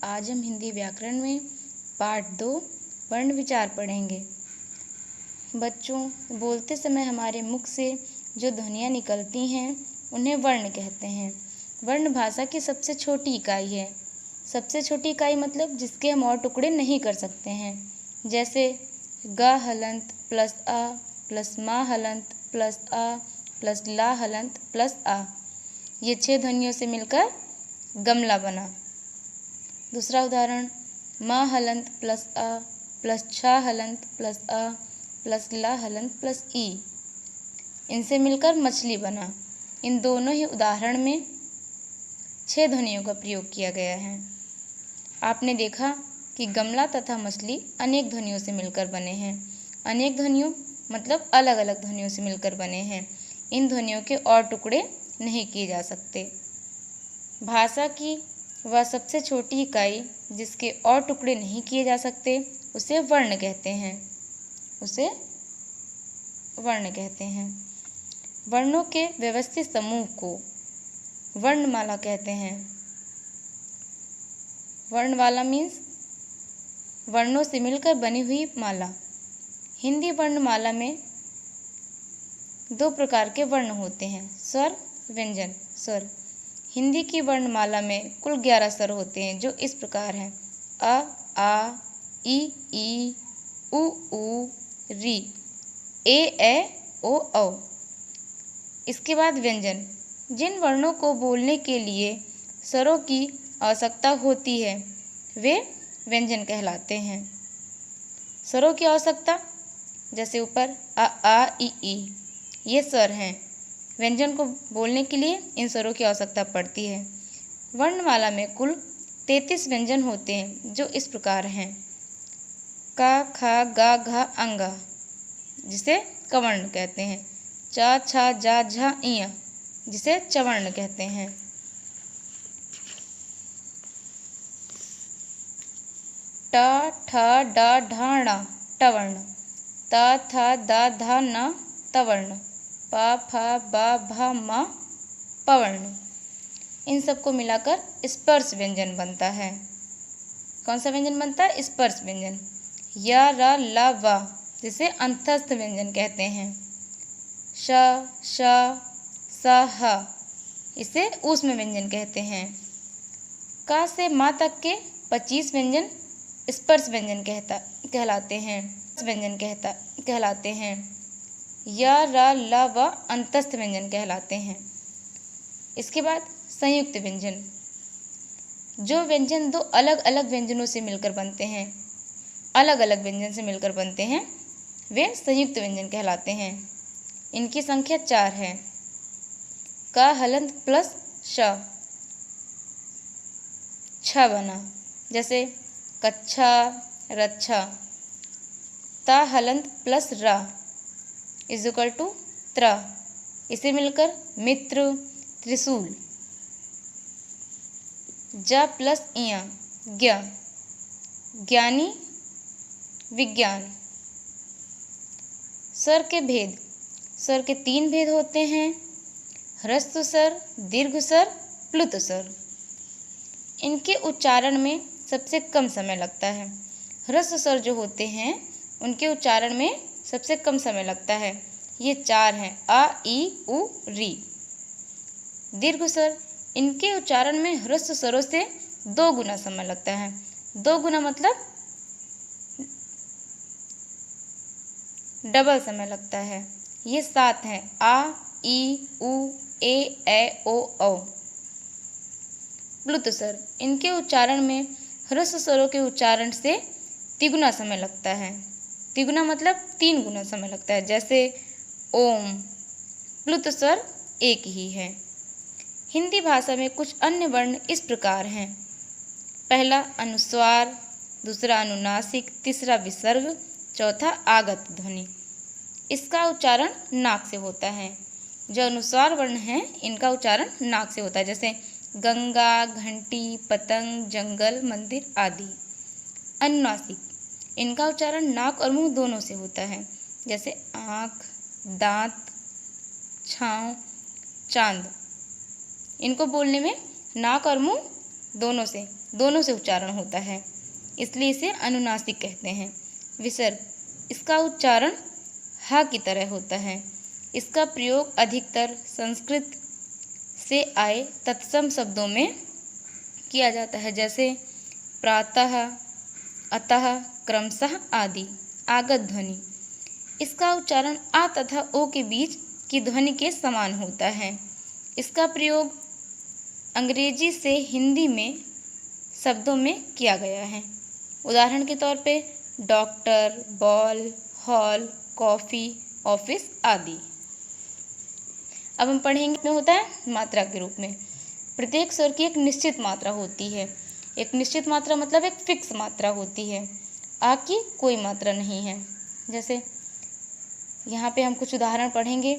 आज हम हिंदी व्याकरण में पाठ 2 वर्ण विचार पढ़ेंगे। बच्चों, बोलते समय हमारे मुख से जो ध्वनियाँ निकलती हैं उन्हें वर्ण कहते हैं। वर्ण भाषा की सबसे छोटी इकाई है। सबसे छोटी इकाई मतलब जिसके हम और टुकड़े नहीं कर सकते हैं। जैसे ग हलंत प्लस अ प्लस मा हलंत प्लस अ प्लस ला हलंत प्लस आ। ये 6 ध्वनियों से मिलकर गमला बना। दूसरा उदाहरण मा हलंत प्लस अ प्लस छा हलंत प्लस अ प्लस ला हलंत प्लस ई। इनसे मिलकर मछली बना। इन दोनों ही उदाहरण में 6 ध्वनियों का प्रयोग किया गया है। आपने देखा कि गमला तथा मछली अनेक ध्वनियों से मिलकर बने हैं। अनेक ध्वनियों मतलब अलग अलग ध्वनियों से मिलकर बने हैं। इन ध्वनियों के और टुकड़े नहीं किए जा सकते। भाषा की वह सबसे छोटी इकाई जिसके और टुकड़े नहीं किए जा सकते उसे वर्ण कहते हैं। उसे वर्ण कहते हैं। वर्णों के व्यवस्थित समूह को वर्णमाला कहते हैं। वर्णमाला मीन्स वर्णों से मिलकर बनी हुई माला। हिंदी वर्णमाला में 2 प्रकार के वर्ण होते हैं, स्वर, व्यंजन। स्वर हिंदी की वर्णमाला में कुल 11 स्वर होते हैं जो इस प्रकार हैं: अ, आ, ई, उ, री, ए, ओ, औ। इसके बाद व्यंजन। जिन वर्णों को बोलने के लिए स्वरों की आवश्यकता होती है वे व्यंजन कहलाते हैं। स्वरों की आवश्यकता जैसे ऊपर आ, ई, ये स्वर हैं। व्यंजन को बोलने के लिए इन स्वरों की आवश्यकता पड़ती है। वर्णमाला में कुल 33 व्यंजन होते हैं जो इस प्रकार हैं: का, खा, गा, घा, अंगा, जिसे कवर्ण कहते हैं। चा, छा, जा, झा, इया, जिसे चवर्ण कहते हैं। टा, ठा, डा, ढा, णा, टवर्ण। ता, था, दा, धा, ना, तवर्ण। पा, फा, बा, भा, मा, पवर्ण। इन सबको मिलाकर स्पर्श व्यंजन बनता है। कौन सा व्यंजन बनता है? स्पर्श व्यंजन। या, रा, ला, वा, जिसे अंतस्थ व्यंजन कहते हैं। श, श, सा, हा, इसे ऊष्म व्यंजन कहते हैं। का से मा तक के 25 व्यंजन स्पर्श व्यंजन कहलाते हैं। या, रा, ला, वा अंतस्थ व्यंजन कहलाते हैं। इसके बाद संयुक्त व्यंजन। जो व्यंजन 2 अलग अलग व्यंजनों से मिलकर बनते हैं, वे संयुक्त व्यंजन कहलाते हैं। इनकी संख्या 4 है। का हलंत प्लस श, छ बना, जैसे कच्छा, रच्छा। ता हलंत प्लस रा इज इक्वल टू त्र, इसे मिलकर मित्र, त्रिशूल। जा प्लस इया, ज्ञ, ज्ञानी, विज्ञान। स्वर के भेद। स्वर के 3 भेद होते हैं: ह्रस्व स्वर, दीर्घ स्वर, प्लुत स्वर। इनके उच्चारण में सबसे कम समय लगता है। ह्रस्व स्वर जो होते हैं उनके उच्चारण में सबसे कम समय लगता है। ये 4 हैं: आ, ई, उ, री। दीर्घ स्वर, इनके उच्चारण में ह्रस्व स्वरों से 2 गुना समय लगता है। 2 गुना मतलब डबल समय लगता है। ये 7 हैं: आ, ई, उ, ए, ओ, औ। प्लुत स्वर, इनके उच्चारण में ह्रस्व स्वरों के उच्चारण से तिगुना समय लगता है। तिगुना मतलब 3 गुना समय लगता है, जैसे ओम। प्लुत स्वर एक ही है। हिंदी भाषा में कुछ अन्य वर्ण इस प्रकार हैं: पहला अनुस्वार, दूसरा अनुनासिक, तीसरा विसर्ग, चौथा आगत ध्वनि। इसका उच्चारण नाक से होता है। जो अनुस्वार वर्ण हैं इनका उच्चारण नाक से होता है, जैसे गंगा, घंटी, पतंग, जंगल, मंदिर आदि। अनुनासिक, इनका उच्चारण नाक और मुंह दोनों से होता है, जैसे आँख, दांत, छांव, चांद। इनको बोलने में नाक और मुंह दोनों से उच्चारण होता है, इसलिए इसे अनुनासिक कहते हैं। विसर्ग, इसका उच्चारण हा की तरह होता है। इसका प्रयोग अधिकतर संस्कृत से आए तत्सम शब्दों में किया जाता है, जैसे प्रातः, अतः, क्रमशः आदि। आगत ध्वनि, इसका उच्चारण आ तथा ओ के बीच की ध्वनि के समान होता है। इसका प्रयोग अंग्रेजी से हिंदी में शब्दों में किया गया है। उदाहरण के तौर पे doctor, ball, hall, coffee, office आदि। अब हम पढ़ेंगे में होता है मात्रा के रूप में। प्रत्येक स्वर की एक निश्चित मात्रा होती है। एक निश्चित मात्रा मतलब एक फिक्स मात्रा होती है। आ की कोई मात्रा नहीं है। जैसे यहाँ पे हम कुछ उदाहरण पढ़ेंगे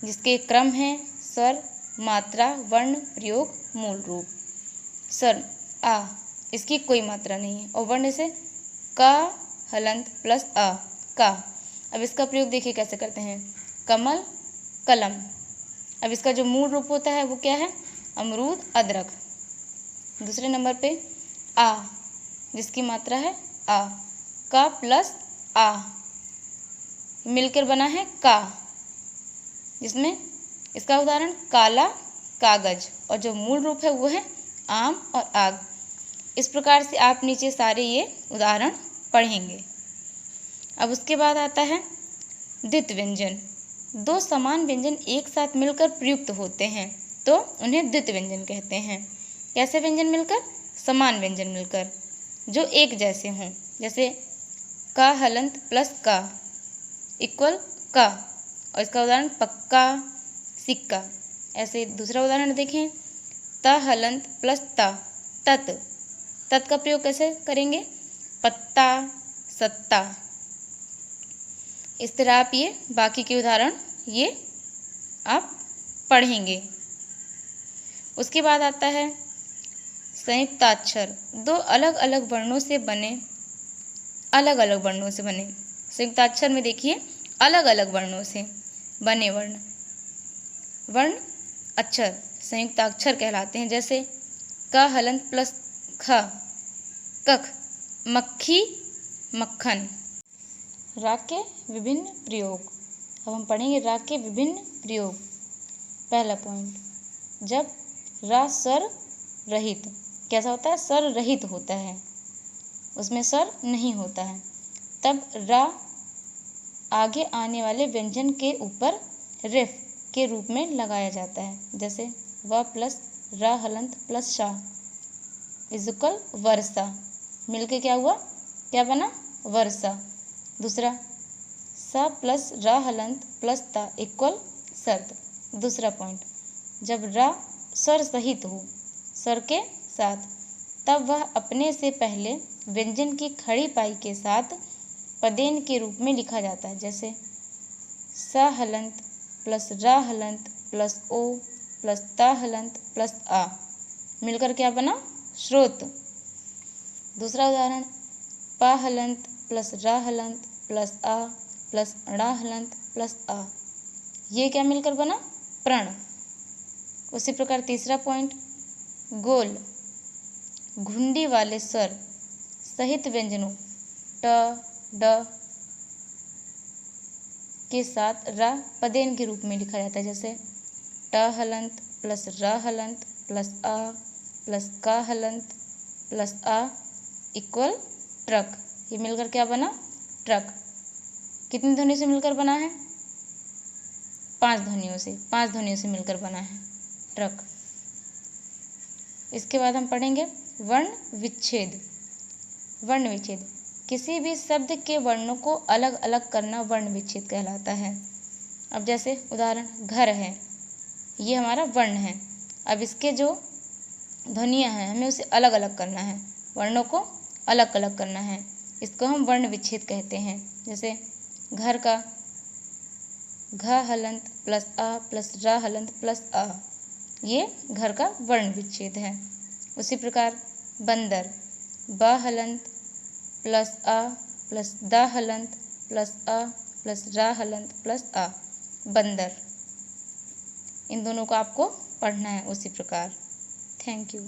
जिसके क्रम हैं स्वर, मात्रा, वर्ण, प्रयोग, मूल रूप। स्वर आ, इसकी कोई मात्रा नहीं है। और वर्ण से का, हलंत प्लस आ, का। अब इसका प्रयोग देखिए कैसे करते हैं। कमल, कलम। अब इसका जो मूल रूप होता है वो क्या है? अमरूद, अदरक। दूसरे नंबर पे आ, जिसकी मात्रा है आ, का प्लस आ मिलकर बना है का, जिसमें इसका उदाहरण काला, कागज। और जो मूल रूप है वो है आम और आग। इस प्रकार से आप नीचे सारे ये उदाहरण पढ़ेंगे। अब उसके बाद आता है द्वित व्यंजन। दो समान व्यंजन एक साथ मिलकर प्रयुक्त होते हैं तो उन्हें द्वित व्यंजन कहते हैं। कैसे व्यंजन मिलकर? समान व्यंजन मिलकर जो एक जैसे हों। जैसे का हलंत प्लस का इक्वल का, और इसका उदाहरण पक्का, सिक्का। ऐसे दूसरा उदाहरण देखें, त हलंत प्लस ता, तत। तत का प्रयोग कैसे करेंगे? पत्ता, सत्ता। इस तरह आप ये बाकी के उदाहरण ये आप पढ़ेंगे। उसके बाद आता है संयुक्ताक्षर। दो अलग अलग वर्णों से बने संयुक्ताक्षर में देखिए अलग अलग वर्णों से बने वर्ण अक्षर संयुक्ताक्षर कहलाते हैं। जैसे क हलंत प्लस ख, कख, मक्खी, मक्खन। राग के विभिन्न प्रयोग। अब हम पढ़ेंगे राग के विभिन्न प्रयोग। पहला पॉइंट, जब रा स्वर रहित। कैसा होता है? स्वर रहित होता है, उसमें स्वर नहीं होता है। तब रा आगे आने वाले व्यंजन के ऊपर रेफ के रूप में लगाया जाता है। जैसे व प्लस रा हलंत प्लस शा इजुकल वर्षा। मिलके क्या हुआ? क्या बना? वर्षा। दूसरा सा प्लस रा हलंत प्लस ता इक्वल सर्द। दूसरा पॉइंट, जब रा स्वर सहित हो, स्वर के साथ, तब वह अपने से पहले व्यंजन की खड़ी पाई के साथ पदेन के रूप में लिखा जाता है। जैसे सा हलंत प्लस रा हलंत प्लस ओ प्लस ता हलंत प्लस आ मिलकर क्या बना? श्रोत। दूसरा उदाहरण, पा हलंत प्लस रा हलंत प्लस आ प्लस ड़ा हलंत प्लस आ, ये क्या मिलकर बना? प्रण। उसी प्रकार तीसरा पॉइंट, गोल घुंडी वाले स्वर सहित व्यंजनों ट, ड के साथ रा पदेन के रूप में लिखा जाता है। जैसे ट हलंत प्लस र हलंत प्लस आ प्लस का हलंत प्लस आ इक्वल ट्रक। ये मिलकर क्या बना? ट्रक। कितनी ध्वनियों से मिलकर बना है? 5 ध्वनियों से मिलकर बना है ट्रक। इसके बाद हम पढ़ेंगे वर्ण विच्छेद। वर्ण विच्छेद, किसी भी शब्द के वर्णों को अलग अलग करना वर्ण विच्छेद कहलाता है। अब जैसे उदाहरण, घर है, ये हमारा वर्ण है। अब इसके जो ध्वनियाँ हैं हमें उसे अलग अलग करना है, वर्णों को अलग अलग करना है। इसको हम वर्ण विच्छेद कहते हैं। जैसे घर का घ हलंत प्लस आ प्लस रा हलंत प्लस आ, ये घर का वर्ण विच्छेद है। उसी प्रकार बंदर, ब हलंत प्लस आ प्लस दा हलंत प्लस आ प्लस रा हलंत प्लस आ, बंदर। इन दोनों को आपको पढ़ना है उसी प्रकार। Thank you.